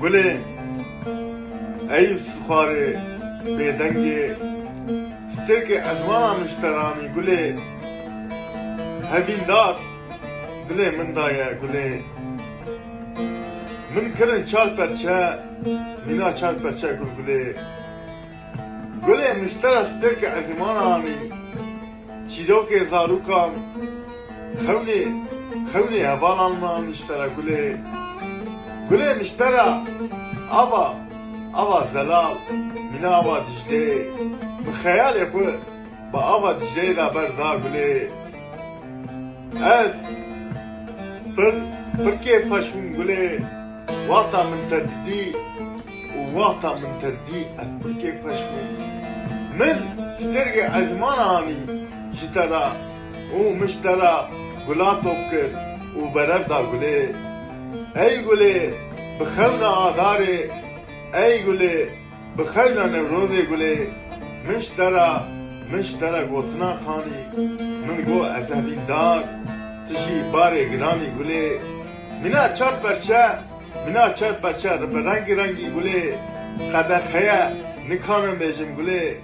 گله ای سخاره بیدنگی سترک ازوان مشترانی گله هبیندار گله من دایه گله من کرن چال پرچه مینا چال پرچه گله گله مشتر سترک ازوانانی چیزو که زاروکان خوني هبالان ما مشترى قولي مشترى أبا زلال من أبا دجلي بخيال يقول بأبا دجلي دا بردا قولي أز بركي فاشون قولي واطا من تردي وواطا من تردي أز بركي فاشون من سترقي أزماناني جترى ومشترى گلان توب کرد و برف دا گله ای گله بخلنا آداره ای گله بخلنا نوروزه گله مشترا گوتنا خانی من گو ازهبین دار تشی باره گرانی گله منا چار پرچه رنگی گله قدر خیه نکانم بیشم گله